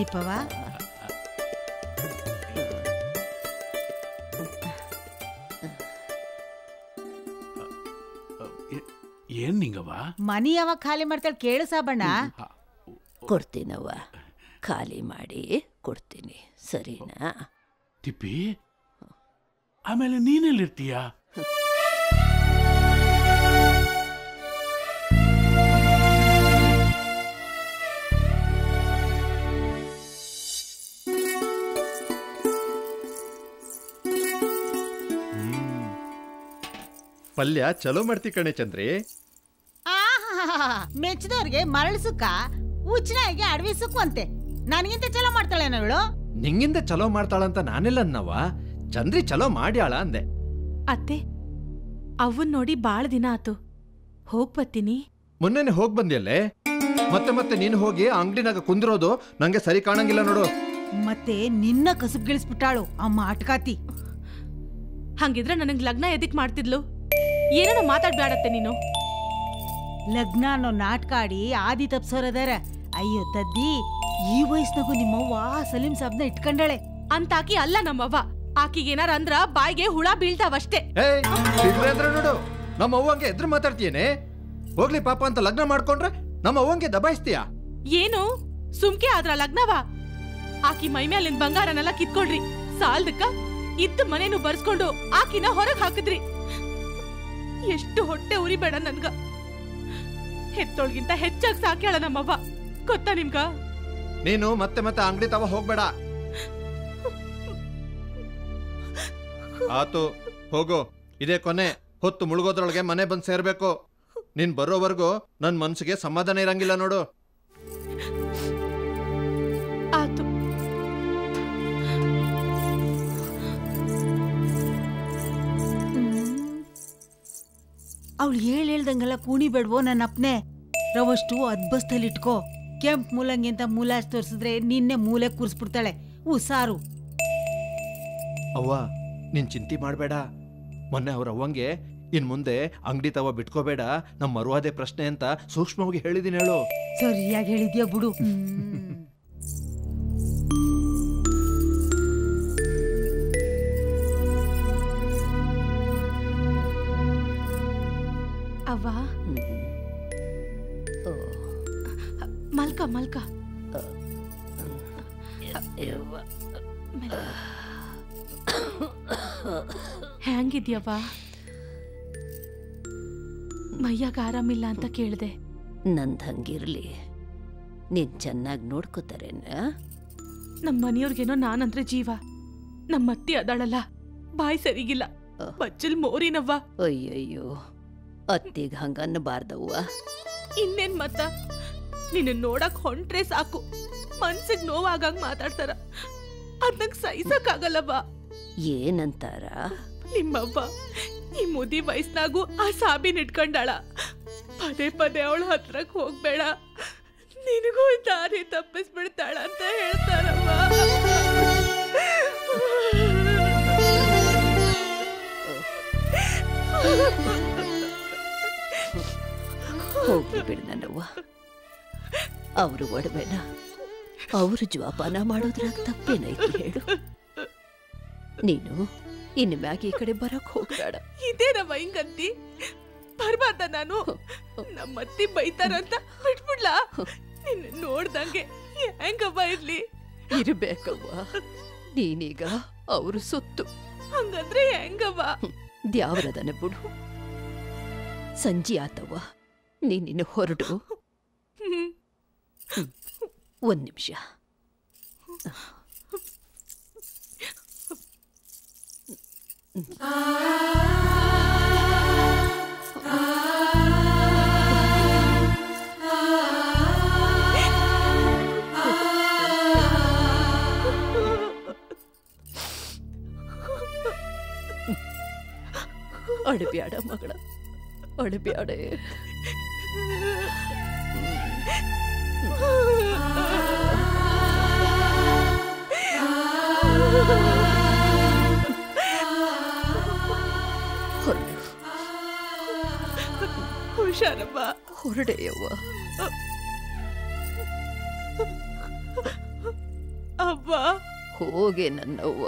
ತಿಪ್ಪವ ಏನ್ ನಿಂಗವ್ವ? ಮನಿ ಯಾವಾಗ ಖಾಲಿ ಮಾಡ್ತಾಳೆ ಕೇಳು ಸಾಬಣ್ಣ. ಕೊಡ್ತೀನವ್ವ, ಖಾಲಿ ಮಾಡಿ ಕೊಡ್ತೀನಿ, ಸರಿನಾ? ತಿಪ್ಪಿ, ಆಮೇಲೆ ನೀನೆಲ್ಲಿರ್ತೀಯ? ಪಲ್ಯ ಚಲೋ ಮಾಡ್ತಿ ಕಣೆ ಚಂದ್ರಿ. ಮೆಚ್ಚದವ್ರಿಗೆ ಮರಳು ಸುಕ್ಕ, ಉಚ್ಚನಾಗಿ ಅಡವಿ ಸುಕ್ಕು ಅಂತೆ. ನನಗಿಂತ ಚಲೋ ಮಾಡ್ತಾಳೇನ ಅವಳು? ನಿಂಗಿಂದ ಚಲೋ ಮಾಡ್ತಾಳಂತ ನಾನೆಲ್ಲ ಅನ್ನವ, ಚಂದ್ರಿ ಚಲೋ ಮಾಡ್ಯಾಳ ಅಂದೆ. ಅತ್ತೆ, ಅವನ್ ನೋಡಿ ಬಾಳ ದಿನ ಆತು, ಹೋಗ್ ಬರ್ತೀನಿ. ಮೊನ್ನೆನೆ ಹೋಗ್ ಬಂದ್ಯಲ್ಲೇ, ಮತ್ತೆ ನೀನು ಹೋಗಿ ಅಂಗಡಿನಾಗ ಕುಂದಿರೋದು ನಂಗೆ ಸರಿ ಕಾಣಂಗಿಲ್ಲ ನೋಡು. ಮತ್ತೆ ನಿನ್ನ ಕಸುಬ್ ಗಿಳಿಸ್ಬಿಟ್ಟಾಳು ಅಮ್ಮ ಅಟ್ಕಾತಿ. ಹಂಗಿದ್ರೆ ನನಗ್ ಲಗ್ನ ಎದಿಕ್ ಮಾಡ್ತಿದ್ಲು? ಏನಾರ ಮಾತಾಡ್ಬ್ಯಾಡತ್ತೆ ನೀನು. ಲಗ್ನ ಅನ್ನೋ ನಾಟಕ ಆಡಿ ಆದಿ ತಪ್ಸೋರದಾರ. ಅಯ್ಯೋ ತದ್ದಿ, ಈ ವಯಸ್ಸಿನಾಗೂ ನಿಮ್ಮವ್ವ ಸಲೀಂ ಸಾಬ್ನ ಇಟ್ಕೊಂಡಾಳೆ ಅಂತಾಕಿ ಅಲ್ಲ ನಮ್ಮವ್ವ. ಆಕಿಗೆ ಏನಾರ ಅಂದ್ರ ಬಾಯಿಗೆ ಹುಳ ಬೀಳ್ತಾವಷ್ಟೇ. ಅಂದ್ರೆ ನೋಡು, ನಮ್ಮ ಅವ್ವಂಗೆ ಎದ್ರು ಮಾತಾಡ್ತೀಯೇನೆ? ಹೋಗ್ಲಿ ಪಾಪ ಅಂತ ಲಗ್ನ ಮಾಡ್ಕೊಂಡ್ರೆ ನಮ್ಮ ಅವ್ವಂಗೆ ದಬಾಯಿಸ್ತೀಯ? ಏನು ಸುಮ್ಕೆ ಆದ್ರ ಲಗ್ನವ? ಆಕಿ ಮೈ ಮೇಲಿನ ಬಂಗಾರನೆಲ್ಲ ಕಿತ್ಕೊಳ್ರಿ, ಸಾಲ್ದಕ್ಕ ಇದ್ದ ಮನೇನು ಬರ್ಸ್ಕೊಂಡು ಆಕಿನ ಹೊರಗ್ ಹಾಕಿದ್ರಿ. ಎಷ್ಟು ಹೊಟ್ಟೆ ಉರಿಬೇಡ ನನ್ಗ. ಹೆತ್ತೋಳ್ಗಿಂತ ಹೆಚ್ಚಾಗಿ ಸಾಕ್ಯಾಳ ನಮ್ಮವ್ವ, ಗೊತ್ತಾ ನಿಮ್ಗ? ನೀನು ಮತ್ತೆ ಅಂಗಡಿ ತವ ಹೋಗ್ಬೇಡ. ಆತು ಹೋಗು, ಇದೇ ಕೊನೆ. ಹೊತ್ತು ಮುಳುಗೋದ್ರೊಳಗೆ ಮನೆ ಬಂದು ಸೇರ್ಬೇಕು. ನೀನ್ ಬರೋವರೆಗೂ ನನ್ ಮನ್ಸಿಗೆ ಸಮಾಧಾನ ಇರಂಗಿಲ್ಲ ನೋಡು. ಆತು. ಅವಳು ಹೇಳ್ದಂಗೆಲ್ಲ ಕೂಣಿ ಬೇಡ್ವೋ ನನ್ನ ಅಪ್ನೆ. ರವಷ್ಟು ಅದ್ಬಸ್ತಲ್ಲಿ ಇಟ್ಕೋ. ಕೆಂಪ್ ಮೂಲಂಗಿ ಅಂತ ಮೂಲ ತೋರಿಸಿದ್ರೆ ನಿನ್ನೆ ಮೂಲೆ ಕೂರಿಸ್ಬಿಡ್ತಾಳೆ. ಹುಸಾರು. ಅವ್ವ, ನೀನ್ ಚಿಂತೆ ಮಾಡ್ಬೇಡ. ಮೊನ್ನೆ ಅವ್ರ ಅವ್ವಂಗೆ ಇನ್ ಮುಂದೆ ಅಂಗಡಿ ತವ ಬಿಟ್ಕೋಬೇಡ, ನಮ್ಮ ಮರುವಾದೆ ಪ್ರಶ್ನೆ ಅಂತ ಸೂಕ್ಷ್ಮವಾಗಿ ಹೇಳಿದೀನಿ ಹೇಳು. ಸರಿಯಾಗಿ ಹೇಳಿದ್ಯಾ ಬಿಡು. ಅವ್ವ, ಮಲ್ಕ ಮಲ್ಕ. ಹೆಂಗಿದ್ಯವ್ವ? ಮೈಯಾಗ ಆರಾಮಿಲ್ಲ ಅಂತ ಕೇಳ್ದೆ. ನಂದ್ ಹಂಗಿರ್ಲಿ, ನೀನ್ ಚೆನ್ನಾಗಿ ನೋಡ್ಕೋತಾರೇನ? ನಮ್ಮ ಮನೆಯವ್ರಿಗೇನೋ ನಾನಂದ್ರೆ ಜೀವ. ನಮ್ಮತ್ತಿ ಅದಾಳಲ್ಲ, ಬಾಯಿ ಸರಿಗಿಲ್ಲ, ಬಚ್ಚಲ್ ಮೋರಿನವ್ವ. ಅಯ್ಯಯ್ಯೋ, ಅತ್ತಿಗೆ ಹಂಗನ್ನಬಾರ್ದವ್ವ. ಇನ್ನೇನ್ ಮತ್ತ? ನಿನ್ನ ನೋಡಕ್ ಹೊಂಟ್ರೆ ಸಾಕು ಮನ್ಸಿಗೆ ನೋವಾಗಂಗ್ ಮಾತಾಡ್ತಾರ. ಅದಕ್ಕೆ ಸಹಿಸಕ್ಕಾಗಲ್ಲವ್ವ. ಏನಂತಾರ? ನಿಮ್ಮವ್ವ ಈ ಮುದಿ ವಯಸ್ಸಿನಾಗೂ ಆ ಸಾಬಿನ ಇಟ್ಕೊಂಡಾಳ. ಪದೇ ಪದೇ ಅವಳ ಹತ್ರಕ್ ಹೋಗ್ಬೇಡ, ನಿನಗೂ ದಾರಿ ತಪ್ಪಿಸ್ಬಿಡ್ತಾಳ ಅಂತ ಹೇಳ್ತಾರವ್ವ. ಹೋಗ್ಲಿ ಬಿಡು ನನ್ನವ್ವ. ಅವರು ಒಡವೆನ ಅವರು ಜೋಪಾನ ಮಾಡೋದ್ರಾಗ ತಪ್ಪೇನೈತಿ ಹೇಳು? ನೀನು ಇನ್ನು ಮ್ಯಾಗ ಈ ಕಡೆ ಬರಕ್ ಹೋಗ್ಬೇಡ. ಇದೇನವ್ವ ಹಿಂಗಂತಿ? ಬರ್ಬಾರ್ದ ನಾನು? ನಮ್ಮತ್ತಿ ಬೈತಾರಂತ ಬಿಟ್ಬಿಡ್ಲಾ? ನಿನ್ನ ನೋಡ್ದಂಗೆ ಹೆಂಗವ್ವ ಇರ್ಲಿ? ಇರ್ಬೇಕವ್ವ, ನೀನೀಗ ಅವರು ಸೊತ್ತು. ಹಂಗಂದ್ರೆ ಹೆಂಗವ್ವ? ದ್ಯಾವರದನ ಬಿಡು. ಸಂಜೆ ಆತವ್ವ, ನೀನಿನ್ನು ಹೊರಡು. ಒಂದ್ ನಿಮಿಷ. ಅಳಬ್ಯಾಡ ಮಗಳ, ಅಳಬ್ಯಾಡೆ. ಹುಷಾರಪ್ಪ, ಹೊರಡೆಯವ್ವ. ಅಪ್ಪ. ಹೋಗೆ ನನ್ನವ್ವ.